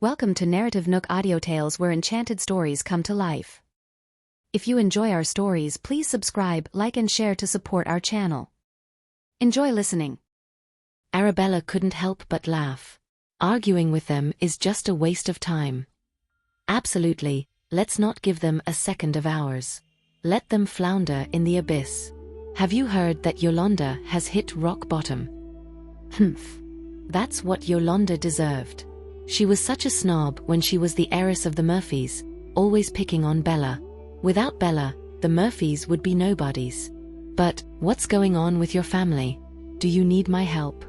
Welcome to NarrativeNook where enchanted stories come to life. If you enjoy our stories, please subscribe, like and share to support our channel. Enjoy listening. Arabella couldn't help but laugh. Arguing with them is just a waste of time. Absolutely, let's not give them a second of ours. Let them flounder in the abyss. Have you heard that Yolanda has hit rock bottom? Humph. That's what Yolanda deserved. She was such a snob when she was the heiress of the Murphys, always picking on Bella. Without Bella, the Murphys would be nobodies. But, what's going on with your family? Do you need my help?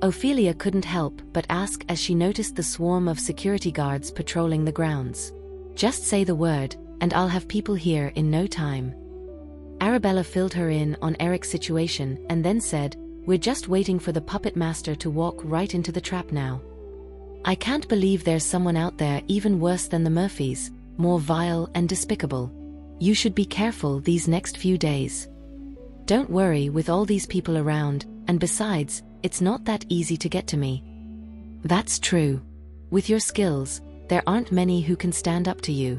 Ophelia couldn't help but ask as she noticed the swarm of security guards patrolling the grounds. Just say the word, and I'll have people here in no time. Arabella filled her in on Eric's situation and then said, "We're just waiting for the puppet master to walk right into the trap now. I can't believe there's someone out there even worse than the Murphys, more vile and despicable. You should be careful these next few days. Don't worry with all these people around, and besides, it's not that easy to get to me." That's true. With your skills, there aren't many who can stand up to you.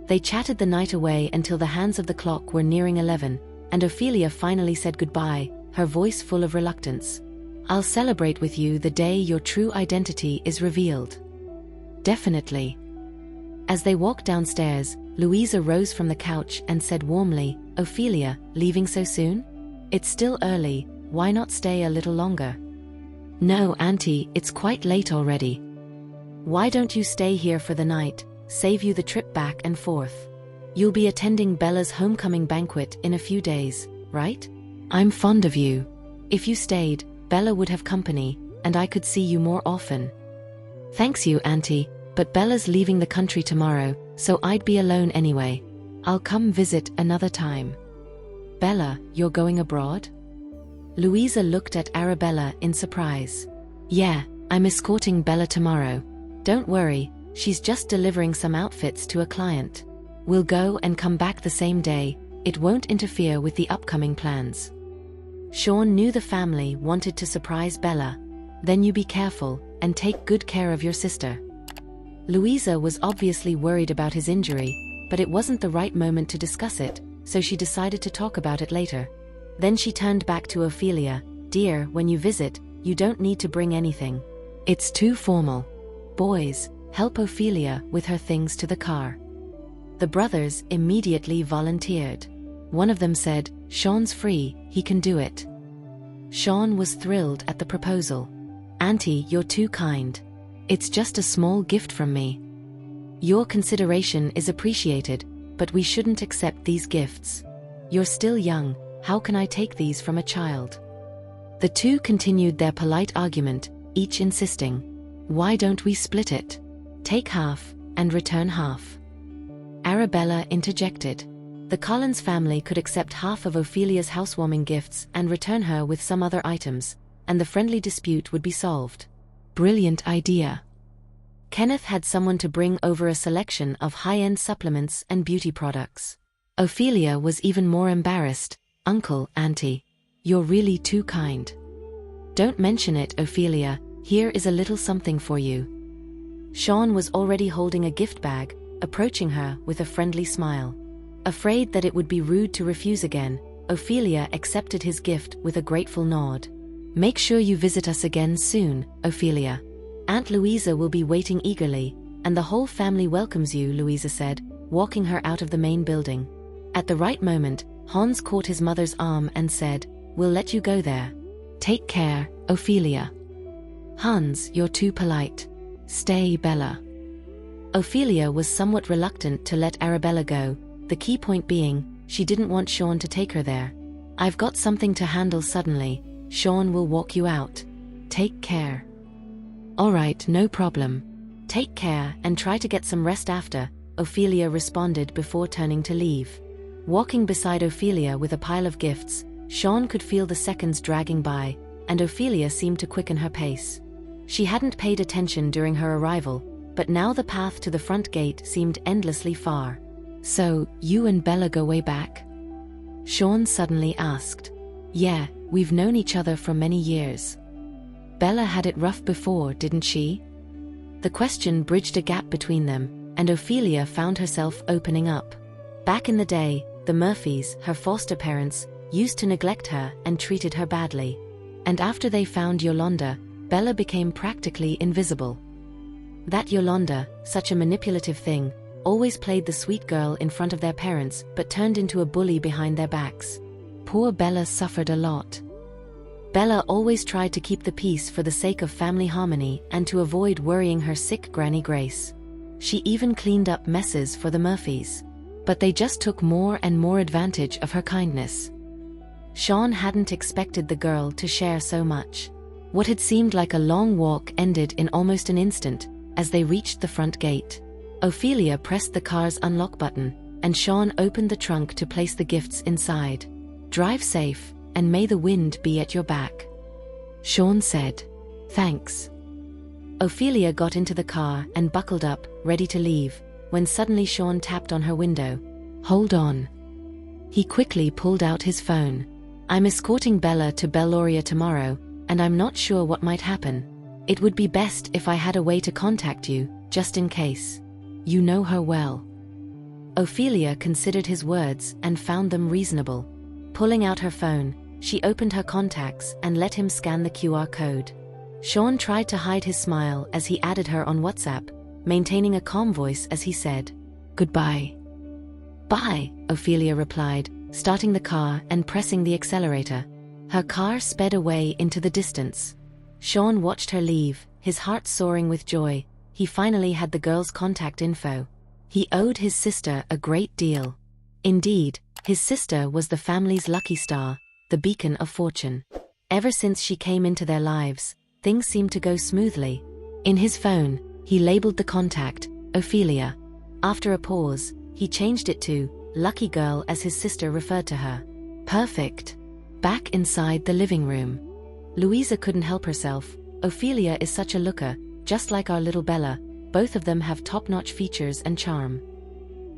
They chatted the night away until the hands of the clock were nearing 11, and Ophelia finally said goodbye, her voice full of reluctance. "I'll celebrate with you the day your true identity is revealed." Definitely. As they walked downstairs, Louisa rose from the couch and said warmly, "Ophelia, leaving so soon? It's still early, why not stay a little longer?" "No, Auntie, it's quite late already." "Why don't you stay here for the night, save you the trip back and forth? You'll be attending Bella's homecoming banquet in a few days, right? I'm fond of you. If you stayed, Bella would have company, and I could see you more often." "Thanks you, Auntie, but Bella's leaving the country tomorrow, so I'd be alone anyway. I'll come visit another time." "Bella, you're going abroad?" Louisa looked at Arabella in surprise. "Yeah, I'm escorting Bella tomorrow. Don't worry, she's just delivering some outfits to a client. We'll go and come back the same day, it won't interfere with the upcoming plans." Sean knew the family wanted to surprise Bella. "Then you be careful, and take good care of your sister." Louisa was obviously worried about his injury, but it wasn't the right moment to discuss it, so she decided to talk about it later. Then she turned back to Ophelia, "Dear, when you visit, you don't need to bring anything. It's too formal. Boys, help Ophelia with her things to the car." The brothers immediately volunteered. One of them said, "Sean's free, he can do it." Sean was thrilled at the proposal. "Auntie, you're too kind. It's just a small gift from me." "Your consideration is appreciated, but we shouldn't accept these gifts. You're still young, how can I take these from a child?" The two continued their polite argument, each insisting, "Why don't we split it? Take half, and return half." Arabella interjected. The Collins family could accept half of Ophelia's housewarming gifts and return her with some other items, and the friendly dispute would be solved. Brilliant idea. Kenneth had someone to bring over a selection of high-end supplements and beauty products. Ophelia was even more embarrassed. "Uncle, Auntie, you're really too kind." "Don't mention it, Ophelia, here is a little something for you." Sean was already holding a gift bag, approaching her with a friendly smile. Afraid that it would be rude to refuse again, Ophelia accepted his gift with a grateful nod. "Make sure you visit us again soon, Ophelia. Aunt Louisa will be waiting eagerly, and the whole family welcomes you," Louisa said, walking her out of the main building. At the right moment, Hans caught his mother's arm and said, "We'll let you go there. Take care, Ophelia." "Hans, you're too polite. Stay, Bella." Ophelia was somewhat reluctant to let Arabella go, the key point being, she didn't want Sean to take her there. "I've got something to handle suddenly, Sean will walk you out. Take care." "All right, no problem. Take care and try to get some rest after," Ophelia responded before turning to leave. Walking beside Ophelia with a pile of gifts, Sean could feel the seconds dragging by, and Ophelia seemed to quicken her pace. She hadn't paid attention during her arrival, but now the path to the front gate seemed endlessly far. "So, you and Bella go way back?" Sean suddenly asked. "Yeah, we've known each other for many years." "Bella had it rough before, didn't she?" The question bridged a gap between them, and Ophelia found herself opening up. Back in the day, the Murphys, her foster parents, used to neglect her and treated her badly. And after they found Yolanda, Bella became practically invisible. That Yolanda, such a manipulative thing, always played the sweet girl in front of their parents but turned into a bully behind their backs. Poor Bella suffered a lot. Bella always tried to keep the peace for the sake of family harmony and to avoid worrying her sick Granny Grace. She even cleaned up messes for the Murphys. But they just took more and more advantage of her kindness. Sean hadn't expected the girl to share so much. What had seemed like a long walk ended in almost an instant, as they reached the front gate. Ophelia pressed the car's unlock button, and Sean opened the trunk to place the gifts inside. "Drive safe, and may the wind be at your back," Sean said. "Thanks." Ophelia got into the car and buckled up, ready to leave, when suddenly Sean tapped on her window. "Hold on." He quickly pulled out his phone. "I'm escorting Bella to Belloria tomorrow, and I'm not sure what might happen. It would be best if I had a way to contact you, just in case. You know her well." Ophelia considered his words and found them reasonable. Pulling out her phone, she opened her contacts and let him scan the QR code. Sean tried to hide his smile as he added her on WhatsApp, maintaining a calm voice as he said, "Goodbye." "Bye," Ophelia replied, starting the car and pressing the accelerator. Her car sped away into the distance. Sean watched her leave, his heart soaring with joy. He finally had the girl's contact info. He owed his sister a great deal. Indeed, his sister was the family's lucky star, the beacon of fortune. Ever since she came into their lives, things seemed to go smoothly. In his phone, he labeled the contact, Ophelia. After a pause, he changed it to Lucky Girl as his sister referred to her. Perfect. Back inside the living room, Louisa couldn't help herself. Ophelia is such a looker, just like our little Bella. Both of them have top-notch features and charm.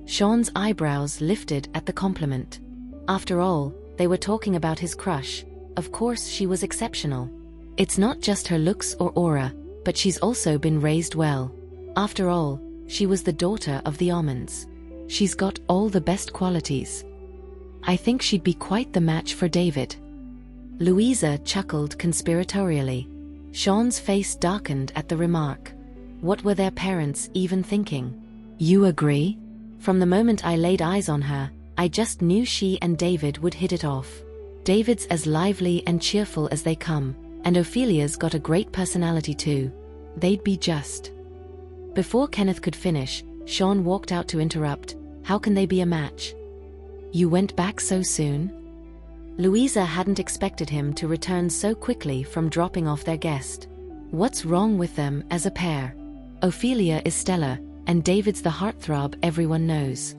Sean's eyebrows lifted at the compliment. After all, they were talking about his crush. Of course she was exceptional. It's not just her looks or aura, but she's also been raised well. After all, she was the daughter of the Almonds. She's got all the best qualities. I think she'd be quite the match for David. Louisa chuckled conspiratorially. Sean's face darkened at the remark. What were their parents even thinking? "You agree?" "From the moment I laid eyes on her, I just knew she and David would hit it off. David's as lively and cheerful as they come, and Ophelia's got a great personality too. They'd be just..." Before Kenneth could finish, Sean walked out to interrupt. "How can they be a match? You went back so soon?" Louisa hadn't expected him to return so quickly from dropping off their guest. What's wrong with them as a pair? Ophelia is stellar, and David's the heartthrob everyone knows.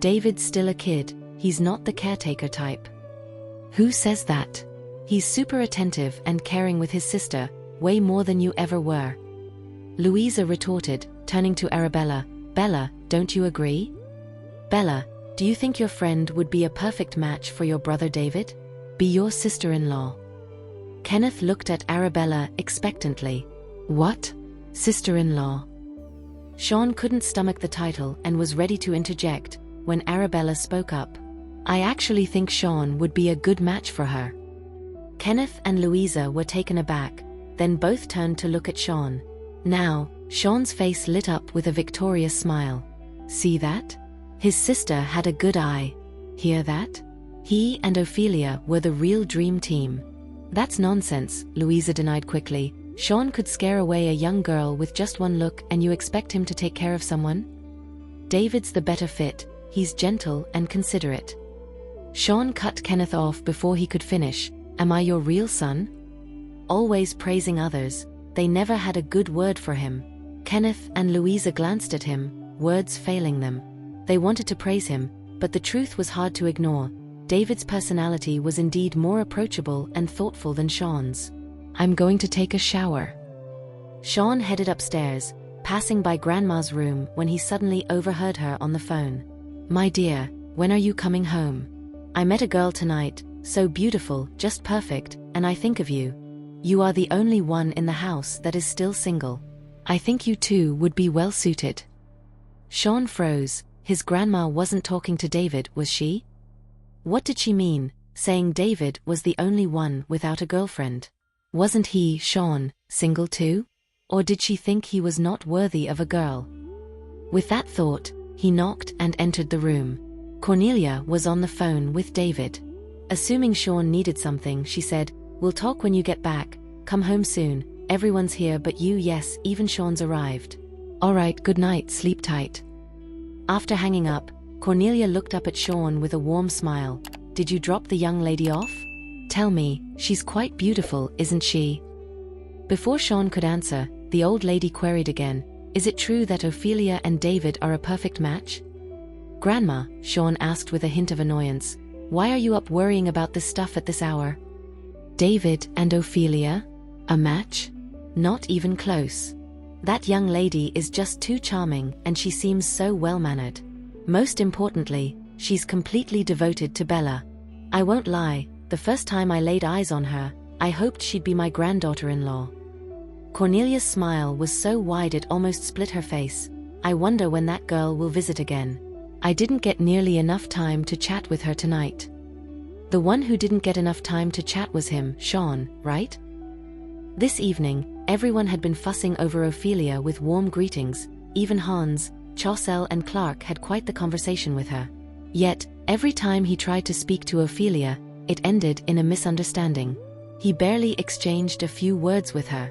David's still a kid, he's not the caretaker type. Who says that? He's super attentive and caring with his sister, way more than you ever were. Louisa retorted, turning to Arabella. "Bella, don't you agree? Bella, do you think your friend would be a perfect match for your brother David? Be your sister-in-law?" Kenneth looked at Arabella expectantly. What? Sister-in-law? Sean couldn't stomach the title and was ready to interject, when Arabella spoke up. "I actually think Sean would be a good match for her." Kenneth and Louisa were taken aback, then both turned to look at Sean. Now, Sean's face lit up with a victorious smile. See that? His sister had a good eye. Hear that? He and Ophelia were the real dream team. That's nonsense, Louisa denied quickly. Sean could scare away a young girl with just one look, and you expect him to take care of someone? David's the better fit. He's gentle and considerate. Sean cut Kenneth off before he could finish. Am I your real son? Always praising others, they never had a good word for him. Kenneth and Louisa glanced at him, words failing them. They wanted to praise him, but the truth was hard to ignore. David's personality was indeed more approachable and thoughtful than Sean's. I'm going to take a shower. Sean headed upstairs, passing by Grandma's room when he suddenly overheard her on the phone. My dear, when are you coming home? I met a girl tonight, so beautiful, just perfect, and I think of you. You are the only one in the house that is still single. I think you two would be well suited. Sean froze. His grandma wasn't talking to David, was she? What did she mean, saying David was the only one without a girlfriend? Wasn't he, Sean, single too? Or did she think he was not worthy of a girl? With that thought, he knocked and entered the room. Cornelia was on the phone with David. Assuming Sean needed something, she said, "We'll talk when you get back. Come home soon. Everyone's here but you." "Yes, even Sean's arrived." "All right, good night, sleep tight." After hanging up, Cornelia looked up at Sean with a warm smile. "Did you drop the young lady off? Tell me, she's quite beautiful, isn't she?" Before Sean could answer, the old lady queried again, "Is it true that Ophelia and David are a perfect match?" "Grandma," Sean asked with a hint of annoyance, "why are you up worrying about this stuff at this hour?" "David and Ophelia? A match? Not even close. That young lady is just too charming and she seems so well-mannered. Most importantly, she's completely devoted to Bella. I won't lie, the first time I laid eyes on her, I hoped she'd be my granddaughter-in-law." Cornelia's smile was so wide it almost split her face. "I wonder when that girl will visit again. I didn't get nearly enough time to chat with her tonight." The one who didn't get enough time to chat was him, Sean, right? This evening, everyone had been fussing over Ophelia with warm greetings. Even Hans, Chaucel and Clark had quite the conversation with her. Yet, every time he tried to speak to Ophelia, it ended in a misunderstanding. He barely exchanged a few words with her.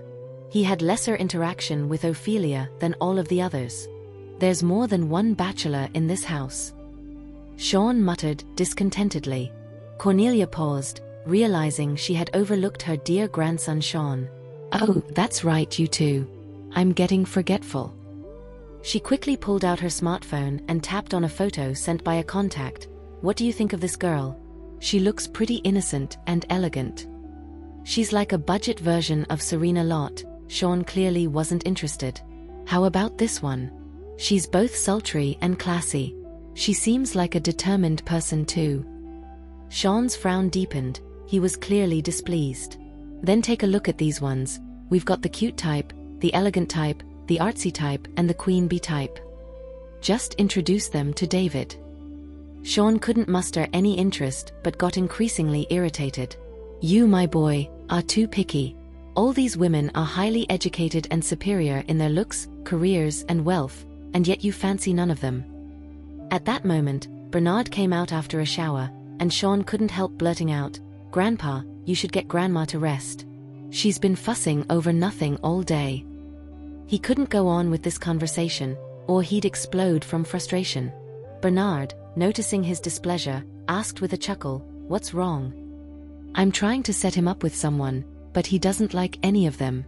He had lesser interaction with Ophelia than all of the others. "There's more than one bachelor in this house," Sean muttered discontentedly. Cornelia paused, realizing she had overlooked her dear grandson Sean. "Oh, that's right, you two. I'm getting forgetful." She quickly pulled out her smartphone and tapped on a photo sent by a contact. "What do you think of this girl? She looks pretty innocent and elegant." "She's like a budget version of Serena Lott." Sean clearly wasn't interested. "How about this one? She's both sultry and classy. She seems like a determined person too." Sean's frown deepened. He was clearly displeased. "Then take a look at these ones. We've got the cute type, the elegant type, the artsy type and the queen bee type. Just introduce them to David." Sean couldn't muster any interest but got increasingly irritated. "You, my boy, are too picky. All these women are highly educated and superior in their looks, careers and wealth, and yet you fancy none of them." At that moment, Bernard came out after a shower, and Sean couldn't help blurting out, "Grandpa, you should get Grandma to rest. She's been fussing over nothing all day." He couldn't go on with this conversation, or he'd explode from frustration. Bernard, noticing his displeasure, asked with a chuckle, "What's wrong?" "I'm trying to set him up with someone, but he doesn't like any of them."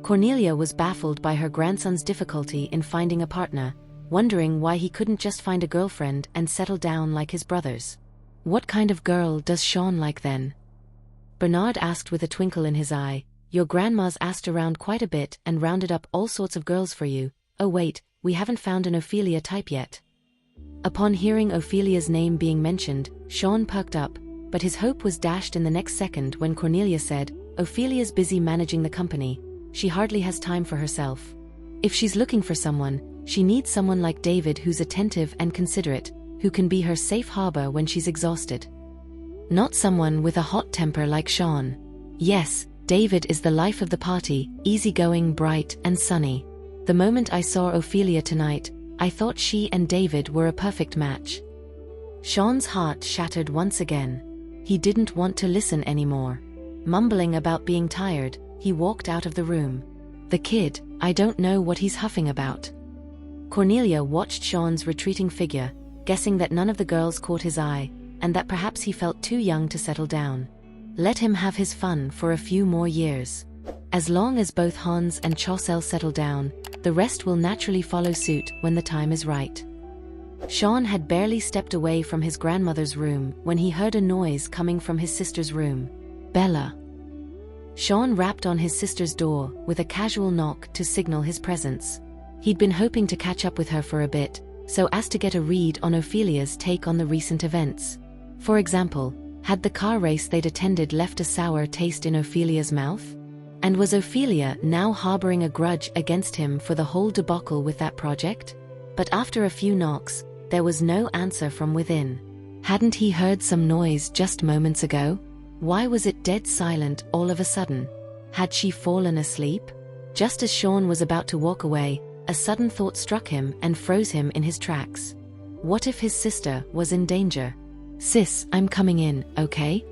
Cornelia was baffled by her grandson's difficulty in finding a partner, wondering why he couldn't just find a girlfriend and settle down like his brothers. "What kind of girl does Sean like then?" Bernard asked with a twinkle in his eye. "Your grandma's asked around quite a bit and rounded up all sorts of girls for you. Oh wait, we haven't found an Ophelia type yet." Upon hearing Ophelia's name being mentioned, Sean perked up, but his hope was dashed in the next second when Cornelia said, "Ophelia's busy managing the company. She hardly has time for herself. If she's looking for someone, she needs someone like David who's attentive and considerate, who can be her safe harbor when she's exhausted. Not someone with a hot temper like Sean. Yes, David is the life of the party, easygoing, bright and sunny. The moment I saw Ophelia tonight, I thought she and David were a perfect match." Sean's heart shattered once again. He didn't want to listen anymore. Mumbling about being tired, he walked out of the room. "The kid, I don't know what he's huffing about." Cornelia watched Sean's retreating figure, guessing that none of the girls caught his eye, and that perhaps he felt too young to settle down. Let him have his fun for a few more years. As long as both Hans and Chaucel settle down, the rest will naturally follow suit when the time is right. Sean had barely stepped away from his grandmother's room when he heard a noise coming from his sister's room. "Bella." Sean rapped on his sister's door with a casual knock to signal his presence. He'd been hoping to catch up with her for a bit, so as to get a read on Ophelia's take on the recent events. For example, had the car race they'd attended left a sour taste in Ophelia's mouth? And was Ophelia now harboring a grudge against him for the whole debacle with that project? But after a few knocks, there was no answer from within. Hadn't he heard some noise just moments ago? Why was it dead silent all of a sudden? Had she fallen asleep? Just as Sean was about to walk away, a sudden thought struck him and froze him in his tracks. What if his sister was in danger? "Sis, I'm coming in, okay?"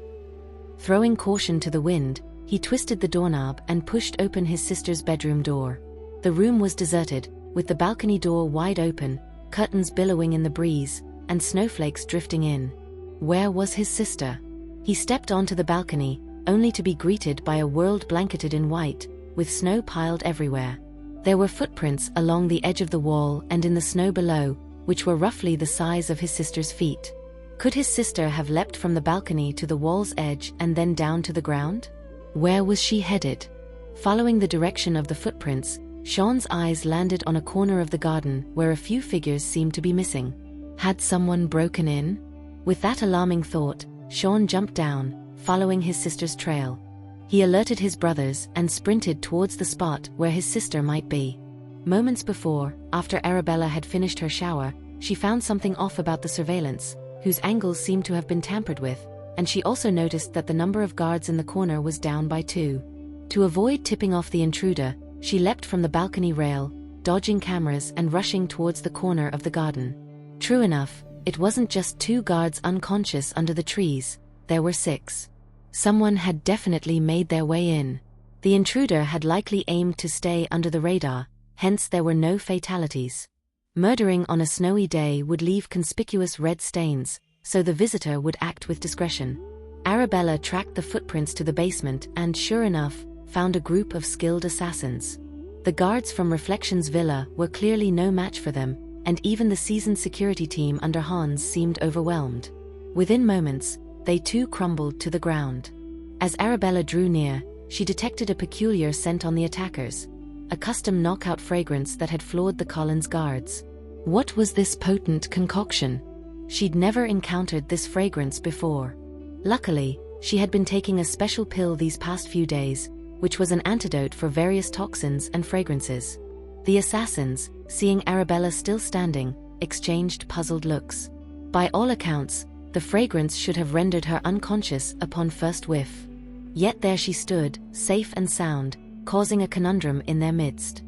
Throwing caution to the wind, he twisted the doorknob and pushed open his sister's bedroom door. The room was deserted, with the balcony door wide open, curtains billowing in the breeze, and snowflakes drifting in. Where was his sister? He stepped onto the balcony, only to be greeted by a world blanketed in white, with snow piled everywhere. There were footprints along the edge of the wall and in the snow below, which were roughly the size of his sister's feet. Could his sister have leapt from the balcony to the wall's edge and then down to the ground? Where was she headed? Following the direction of the footprints, Sean's eyes landed on a corner of the garden where a few figures seemed to be missing. Had someone broken in? With that alarming thought, Sean jumped down, following his sister's trail. He alerted his brothers and sprinted towards the spot where his sister might be. Moments before, after Arabella had finished her shower, she found something off about the surveillance, whose angles seemed to have been tampered with, and she also noticed that the number of guards in the corner was down by 2. To avoid tipping off the intruder, she leapt from the balcony rail, dodging cameras and rushing towards the corner of the garden. True enough, it wasn't just 2 guards unconscious under the trees, there were 6. Someone had definitely made their way in. The intruder had likely aimed to stay under the radar, hence there were no fatalities. Murdering on a snowy day would leave conspicuous red stains, so the visitor would act with discretion. Arabella tracked the footprints to the basement and, sure enough, found a group of skilled assassins. The guards from Reflections Villa were clearly no match for them, and even the seasoned security team under Hans seemed overwhelmed. Within moments, they too crumbled to the ground. As Arabella drew near, she detected a peculiar scent on the attackers, a custom knockout fragrance that had floored the Collins guards. What was this potent concoction? She'd never encountered this fragrance before. Luckily, she had been taking a special pill these past few days, which was an antidote for various toxins and fragrances. The assassins, seeing Arabella still standing, exchanged puzzled looks. By all accounts, the fragrance should have rendered her unconscious upon first whiff. Yet there she stood, safe and sound, causing a conundrum in their midst.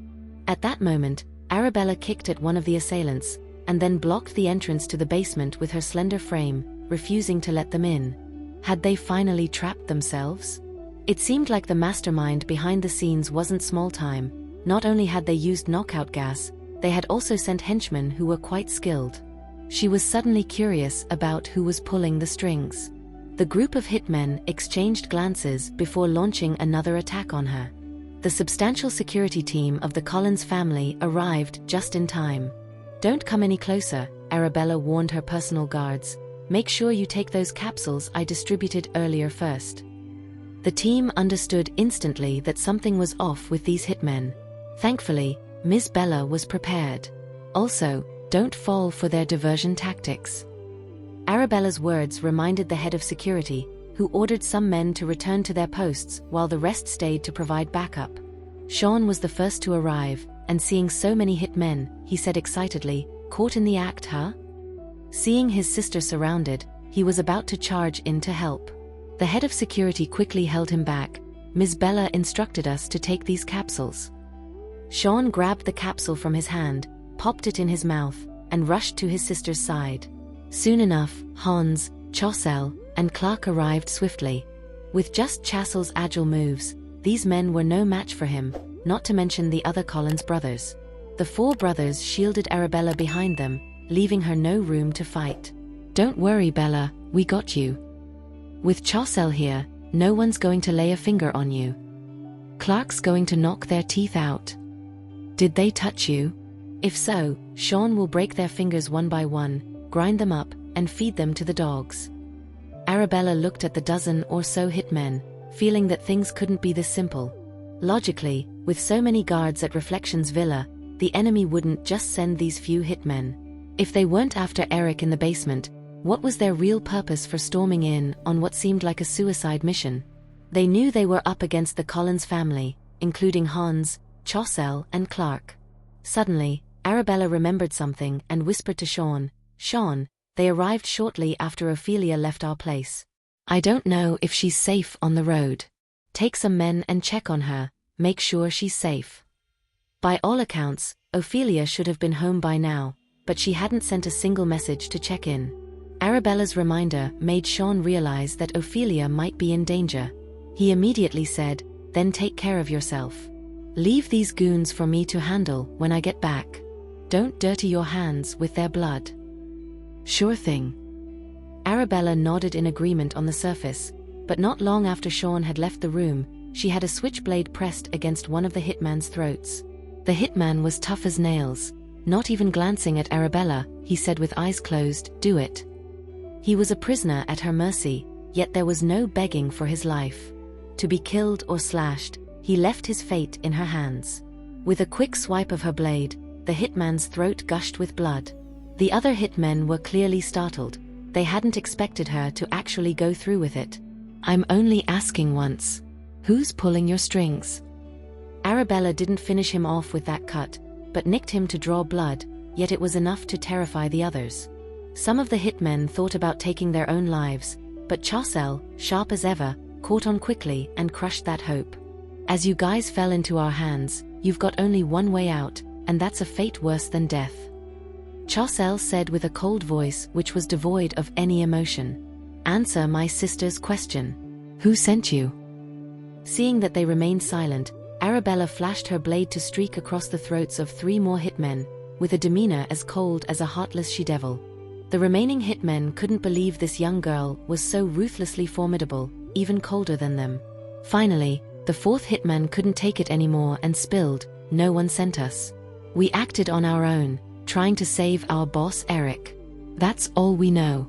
At that moment, Arabella kicked at one of the assailants, and then blocked the entrance to the basement with her slender frame, refusing to let them in. Had they finally trapped themselves? It seemed like the mastermind behind the scenes wasn't small time. Not only had they used knockout gas, they had also sent henchmen who were quite skilled. She was suddenly curious about who was pulling the strings. The group of hitmen exchanged glances before launching another attack on her. The substantial security team of the Collins family arrived just in time. "Don't come any closer," Arabella warned her personal guards. "Make sure you take those capsules I distributed earlier first." The team understood instantly that something was off with these hitmen. Thankfully, Ms. Bella was prepared. Also, don't fall for their diversion tactics. Arabella's words reminded the head of security, who ordered some men to return to their posts while the rest stayed to provide backup. Sean was the first to arrive, and seeing so many hitmen, he said excitedly, "Caught in the act, huh?" Seeing his sister surrounded, he was about to charge in to help. The head of security quickly held him back. "Ms. Bella instructed us to take these capsules." Sean grabbed the capsule from his hand, popped it in his mouth, and rushed to his sister's side. Soon enough, Hans, Chossel, and Clark arrived swiftly. With just Chassel's agile moves, these men were no match for him, not to mention the other Collins brothers. The 4 brothers shielded Arabella behind them, leaving her no room to fight. "Don't worry, Bella, we got you. With Chossel here, no one's going to lay a finger on you. Clark's going to knock their teeth out. Did they touch you? If so, Sean will break their fingers one by one, grind them up, and feed them to the dogs." Arabella looked at the dozen or so hitmen, feeling that things couldn't be this simple. Logically, with so many guards at Reflections Villa, the enemy wouldn't just send these few hitmen. If they weren't after Eric in the basement, what was their real purpose for storming in on what seemed like a suicide mission? They knew they were up against the Collins family, including Hans, Chaucel, and Clark. Suddenly, Arabella remembered something and whispered to Sean, "Sean, they arrived shortly after Ophelia left our place. I don't know if she's safe on the road. Take some men and check on her, make sure she's safe." By all accounts, Ophelia should have been home by now, but she hadn't sent a single message to check in. Arabella's reminder made Sean realize that Ophelia might be in danger. He immediately said, "Then take care of yourself. Leave these goons for me to handle when I get back. Don't dirty your hands with their blood." "Sure thing." Arabella nodded in agreement on the surface, but not long after Sean had left the room, she had a switchblade pressed against one of the hitman's throats. The hitman was tough as nails. Not even glancing at Arabella, he said with eyes closed, "Do it." He was a prisoner at her mercy, yet there was no begging for his life. To be killed or slashed, he left his fate in her hands. With a quick swipe of her blade, the hitman's throat gushed with blood. The other hitmen were clearly startled. They hadn't expected her to actually go through with it. "I'm only asking once. Who's pulling your strings?" Arabella didn't finish him off with that cut, but nicked him to draw blood, yet it was enough to terrify the others. Some of the hitmen thought about taking their own lives, but Chaucel, sharp as ever, caught on quickly and crushed that hope. "As you guys fell into our hands, you've got only one way out, and that's a fate worse than death," Chaucel said with a cold voice which was devoid of any emotion. "Answer my sister's question. Who sent you?" Seeing that they remained silent, Arabella flashed her blade to streak across the throats of 3 more hitmen, with a demeanor as cold as a heartless she-devil. The remaining hitmen couldn't believe this young girl was so ruthlessly formidable, even colder than them. Finally, the 4th hitman couldn't take it anymore and spilled, "No one sent us. We acted on our own, trying to save our boss Eric. That's all we know."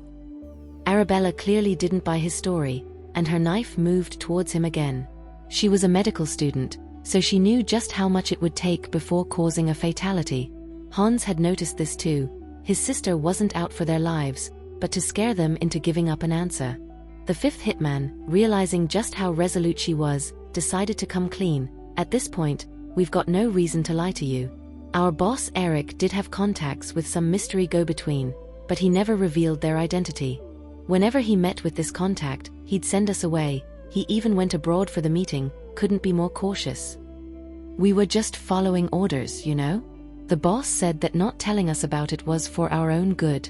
Arabella clearly didn't buy his story, and her knife moved towards him again. She was a medical student, so she knew just how much it would take before causing a fatality. Hans had noticed this too. His sister wasn't out for their lives, but to scare them into giving up an answer. The 5th hitman, realizing just how resolute she was, decided to come clean. "At this point, we've got no reason to lie to you. Our boss Eric did have contacts with some mystery go-between, but he never revealed their identity. Whenever he met with this contact, he'd send us away. He even went abroad for the meeting, couldn't be more cautious. We were just following orders, you know? The boss said that not telling us about it was for our own good.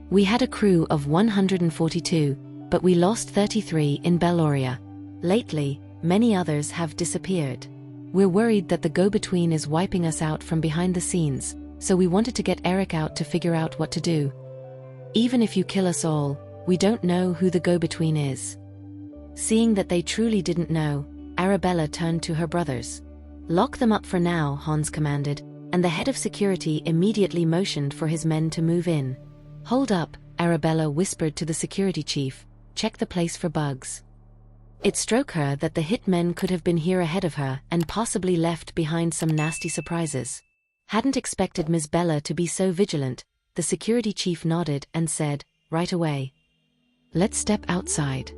We had a crew of 142, but we lost 33 in Belloria. Lately, many others have disappeared. We're worried that the go-between is wiping us out from behind the scenes, so we wanted to get Eric out to figure out what to do. Even if you kill us all, we don't know who the go-between is." Seeing that they truly didn't know, Arabella turned to her brothers. "Lock them up for now," Hans commanded, and the head of security immediately motioned for his men to move in. "Hold up," Arabella whispered to the security chief, "check the place for bugs." It struck her that the hitmen could have been here ahead of her and possibly left behind some nasty surprises. Hadn't expected Ms. Bella to be so vigilant. The security chief nodded and said, "Right away." "Let's step outside,"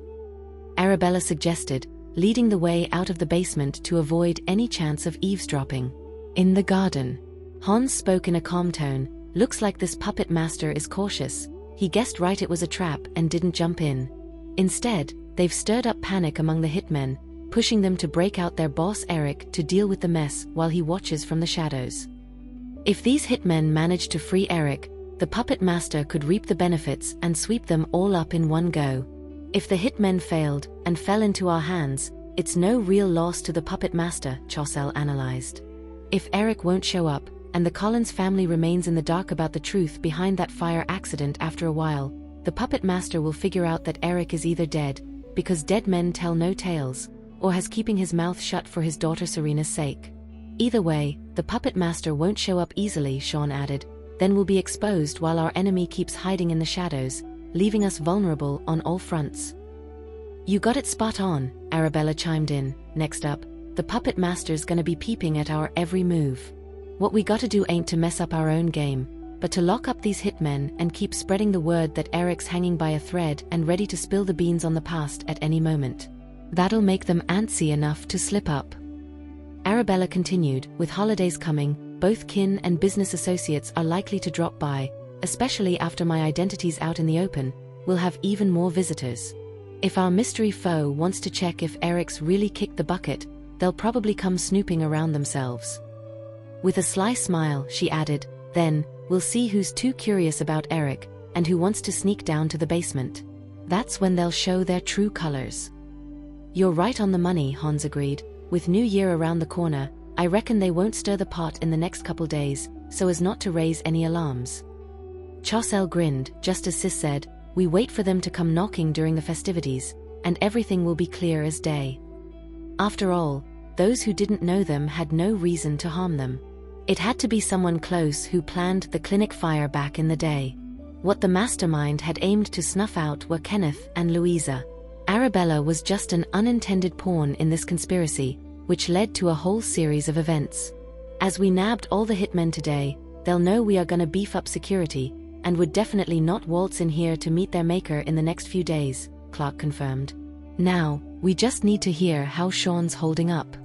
Arabella suggested, leading the way out of the basement to avoid any chance of eavesdropping. "In the garden." Hans spoke in a calm tone. "Looks like this puppet master is cautious. He guessed right it was a trap and didn't jump in. Instead, they've stirred up panic among the hitmen, pushing them to break out their boss Eric to deal with the mess while he watches from the shadows. If these hitmen manage to free Eric, the puppet master could reap the benefits and sweep them all up in one go. If the hitmen failed and fell into our hands, it's no real loss to the puppet master," Chaucel analyzed. "If Eric won't show up, and the Collins family remains in the dark about the truth behind that fire accident after a while, the puppet master will figure out that Eric is either dead, because dead men tell no tales, or has keeping his mouth shut for his daughter Serena's sake. Either way, the puppet master won't show up easily," Sean added, "then we'll be exposed while our enemy keeps hiding in the shadows, leaving us vulnerable on all fronts." "You got it spot on," Arabella chimed in. "Next up, the puppet master's gonna be peeping at our every move. What we gotta do ain't to mess up our own game, but to lock up these hitmen and keep spreading the word that Eric's hanging by a thread and ready to spill the beans on the past at any moment." That'll make them antsy enough to slip up. Arabella continued, with holidays coming, both kin and business associates are likely to drop by, especially after my identity's out in the open. We'll have even more visitors. If our mystery foe wants to check if Eric's really kicked the bucket, they'll probably come snooping around themselves. With a sly smile, she added, then, we'll see who's too curious about Eric, and who wants to sneak down to the basement. That's when they'll show their true colors. You're right on the money, Hans agreed. With New Year around the corner, I reckon they won't stir the pot in the next couple days, so as not to raise any alarms. Chaucel grinned, just as Sis said, we wait for them to come knocking during the festivities, and everything will be clear as day. After all, those who didn't know them had no reason to harm them. It had to be someone close who planned the clinic fire back in the day. What the mastermind had aimed to snuff out were Kenneth and Louisa. Arabella was just an unintended pawn in this conspiracy, which led to a whole series of events. As we nabbed all the hitmen today, they'll know we are gonna beef up security, and would definitely not waltz in here to meet their maker in the next few days, Clark confirmed. Now, we just need to hear how Sean's holding up.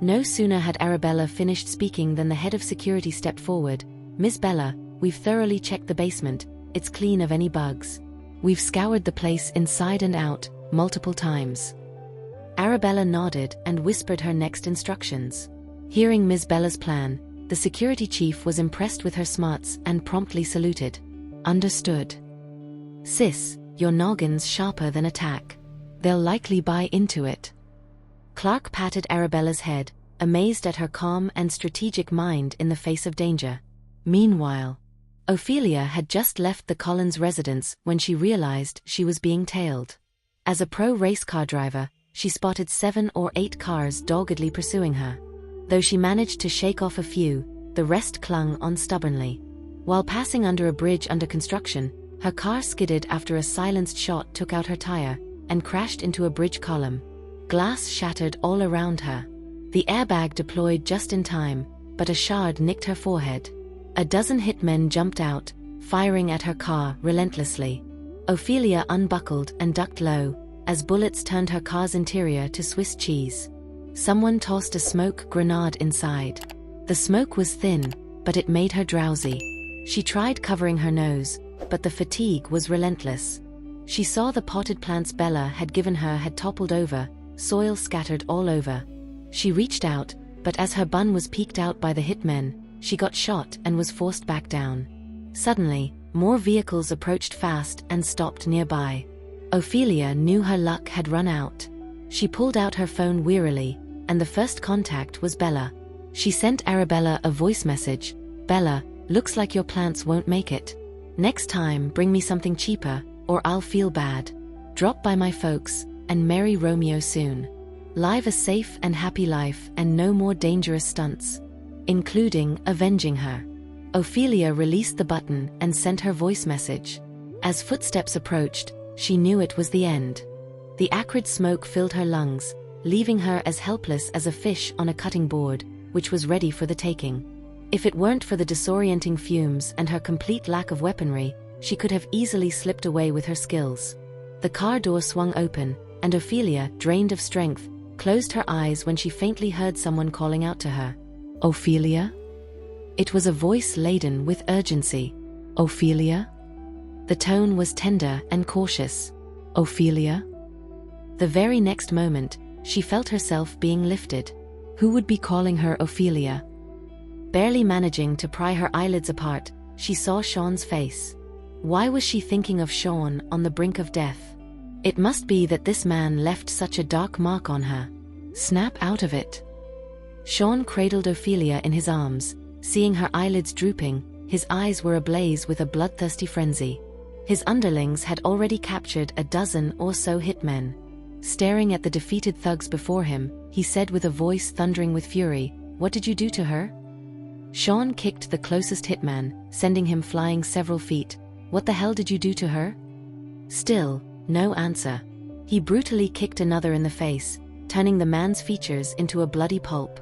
No sooner had Arabella finished speaking than the head of security stepped forward. Miss Bella, we've thoroughly checked the basement, it's clean of any bugs. We've scoured the place inside and out, multiple times. Arabella nodded and whispered her next instructions. Hearing Miss Bella's plan, the security chief was impressed with her smarts and promptly saluted. Understood. Sis, your noggin's sharper than a tack. They'll likely buy into it. Clark patted Arabella's head, amazed at her calm and strategic mind in the face of danger. Meanwhile, Ophelia had just left the Collins residence when she realized she was being tailed. As a pro race car driver, she spotted 7 or 8 cars doggedly pursuing her. Though she managed to shake off a few, the rest clung on stubbornly. While passing under a bridge under construction, her car skidded after a silenced shot took out her tire and crashed into a bridge column. Glass shattered all around her. The airbag deployed just in time, but a shard nicked her forehead. A dozen hitmen jumped out, firing at her car relentlessly. Ophelia unbuckled and ducked low, as bullets turned her car's interior to Swiss cheese. Someone tossed a smoke grenade inside. The smoke was thin, but it made her drowsy. She tried covering her nose, but the fatigue was relentless. She saw the potted plants Bella had given her had toppled over, soil scattered all over. She reached out, but as her bun was peeked out by the hitmen, she got shot and was forced back down. Suddenly, more vehicles approached fast and stopped nearby. Ophelia knew her luck had run out. She pulled out her phone wearily, and the first contact was Bella. She sent Arabella a voice message. Bella, looks like your plants won't make it. Next time bring me something cheaper, or I'll feel bad. Drop by my folks, and marry Romeo soon. Live a safe and happy life and no more dangerous stunts. Including avenging her. Ophelia released the button and sent her voice message. As footsteps approached, she knew it was the end. The acrid smoke filled her lungs, leaving her as helpless as a fish on a cutting board, which was ready for the taking. If it weren't for the disorienting fumes and her complete lack of weaponry, she could have easily slipped away with her skills. The car door swung open, and Ophelia, drained of strength, closed her eyes when she faintly heard someone calling out to her. Ophelia? It was a voice laden with urgency. Ophelia? The tone was tender and cautious. Ophelia? The very next moment, she felt herself being lifted. Who would be calling her Ophelia? Barely managing to pry her eyelids apart, she saw Sean's face. Why was she thinking of Sean on the brink of death? It must be that this man left such a dark mark on her. Snap out of it. Sean cradled Ophelia in his arms. Seeing her eyelids drooping, his eyes were ablaze with a bloodthirsty frenzy. His underlings had already captured a dozen or so hitmen. Staring at the defeated thugs before him, he said with a voice thundering with fury, "What did you do to her?" Sean kicked the closest hitman, sending him flying several feet. "What the hell did you do to her?" Still, no answer. He brutally kicked another in the face, turning the man's features into a bloody pulp.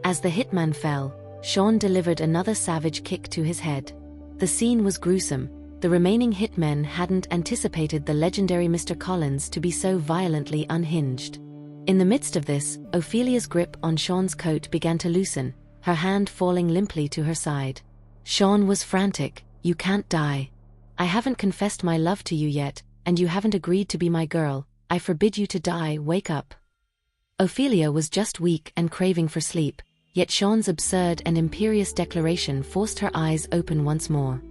As the hitman fell, Sean delivered another savage kick to his head. The scene was gruesome. The remaining hitmen hadn't anticipated the legendary Mr. Collins to be so violently unhinged. In the midst of this, Ophelia's grip on Sean's coat began to loosen, her hand falling limply to her side. Sean was frantic. "You can't die. I haven't confessed my love to you yet, and you haven't agreed to be my girl. I forbid you to die. Wake up." Ophelia was just weak and craving for sleep, yet Sean's absurd and imperious declaration forced her eyes open once more.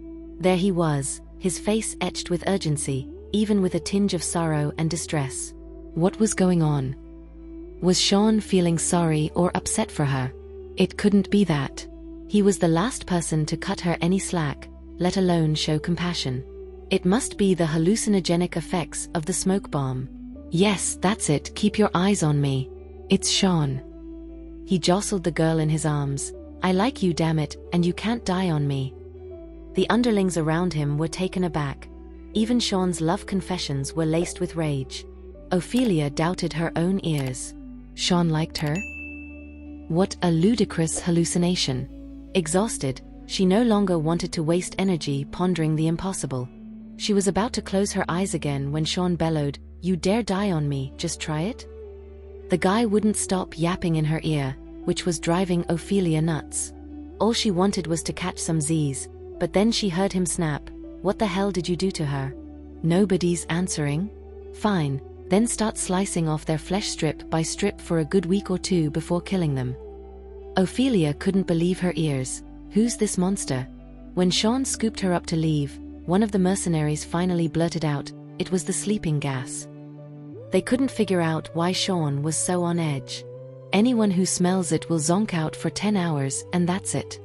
There he was, his face etched with urgency, even with a tinge of sorrow and distress. What was going on? Was Sean feeling sorry or upset for her? It couldn't be that. He was the last person to cut her any slack, let alone show compassion. It must be the hallucinogenic effects of the smoke bomb. "Yes, that's it, keep your eyes on me. It's Sean." He jostled the girl in his arms. "I like you, damn it, and you can't die on me." The underlings around him were taken aback. Even Sean's love confessions were laced with rage. Ophelia doubted her own ears. Sean liked her? What a ludicrous hallucination. Exhausted, she no longer wanted to waste energy pondering the impossible. She was about to close her eyes again when Sean bellowed, "You dare die on me, just try it?" The guy wouldn't stop yapping in her ear, which was driving Ophelia nuts. All she wanted was to catch some Z's, but then she heard him snap, "What the hell did you do to her? Nobody's answering? Fine, then start slicing off their flesh strip by strip for a good week or two before killing them." Ophelia couldn't believe her ears. Who's this monster? When Sean scooped her up to leave, one of the mercenaries finally blurted out, it was the sleeping gas. They couldn't figure out why Sean was so on edge. Anyone who smells it will zonk out for 10 hours and that's it.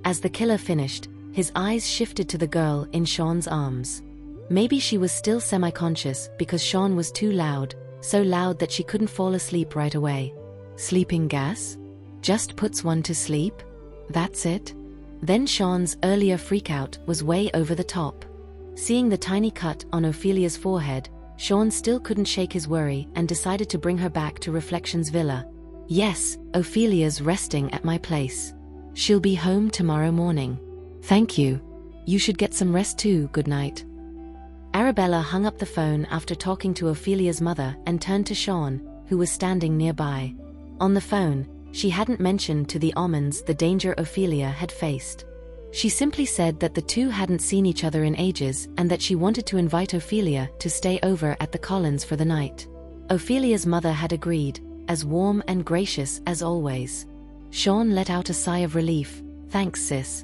As the killer finished, his eyes shifted to the girl in Sean's arms. Maybe she was still semi-conscious because Sean was too loud, so loud that she couldn't fall asleep right away. Sleeping gas? Just puts one to sleep? That's it? Then Sean's earlier freakout was way over the top. Seeing the tiny cut on Ophelia's forehead, Sean still couldn't shake his worry and decided to bring her back to Reflections Villa. "Yes, Ophelia's resting at my place. She'll be home tomorrow morning." "Thank you. You should get some rest too, good night." Arabella hung up the phone after talking to Ophelia's mother and turned to Sean, who was standing nearby. On the phone, she hadn't mentioned to the Omans the danger Ophelia had faced. She simply said that the two hadn't seen each other in ages and that she wanted to invite Ophelia to stay over at the Collins for the night. Ophelia's mother had agreed, as warm and gracious as always. Sean let out a sigh of relief. "Thanks, sis."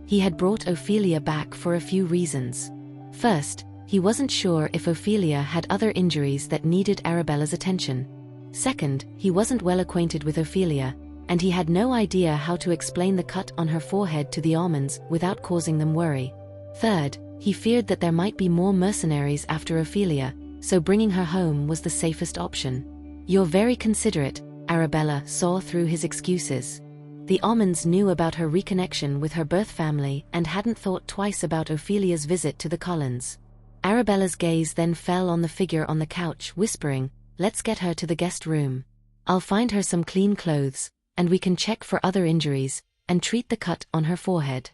He had brought Ophelia back for a few reasons. First, he wasn't sure if Ophelia had other injuries that needed Arabella's attention. Second, he wasn't well acquainted with Ophelia, and he had no idea how to explain the cut on her forehead to the Almonds without causing them worry. Third, he feared that there might be more mercenaries after Ophelia, so bringing her home was the safest option. "You're very considerate," Arabella saw through his excuses. The Almonds knew about her reconnection with her birth family and hadn't thought twice about Ophelia's visit to the Collins. Arabella's gaze then fell on the figure on the couch, whispering, "Let's get her to the guest room. I'll find her some clean clothes, and we can check for other injuries, and treat the cut on her forehead."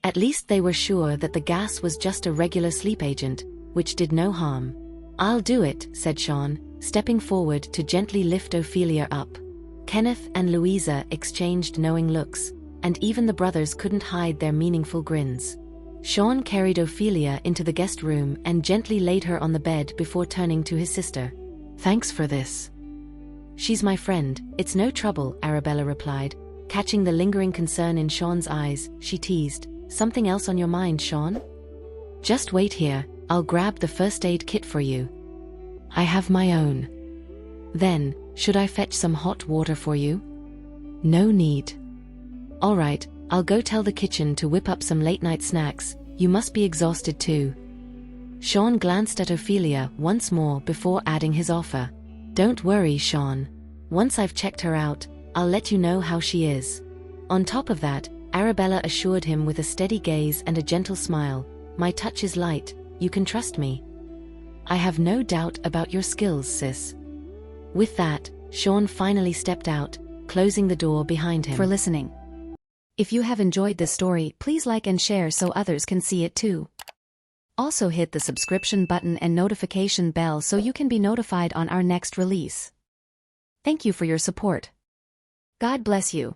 At least they were sure that the gas was just a regular sleep agent, which did no harm. "I'll do it," said Sean, stepping forward to gently lift Ophelia up. Kenneth and Louisa exchanged knowing looks, and even the brothers couldn't hide their meaningful grins. Sean carried Ophelia into the guest room and gently laid her on the bed before turning to his sister. "Thanks for this." "She's my friend, it's no trouble," Arabella replied. Catching the lingering concern in Sean's eyes, she teased, "Something else on your mind, Sean?" "Just wait here, I'll grab the first aid kit for you." "I have my own." "Then, should I fetch some hot water for you?" "No need." "All right, I'll go tell the kitchen to whip up some late-night snacks, you must be exhausted too." Sean glanced at Ophelia once more before adding his offer. "Don't worry, Sean. Once I've checked her out, I'll let you know how she is." On top of that, Arabella assured him with a steady gaze and a gentle smile, "My touch is light, you can trust me." "I have no doubt about your skills, sis." With that, Sean finally stepped out, closing the door behind him. For listening. If you have enjoyed this story, please like and share so others can see it too. Also hit the subscription button and notification bell so you can be notified on our next release. Thank you for your support. God bless you.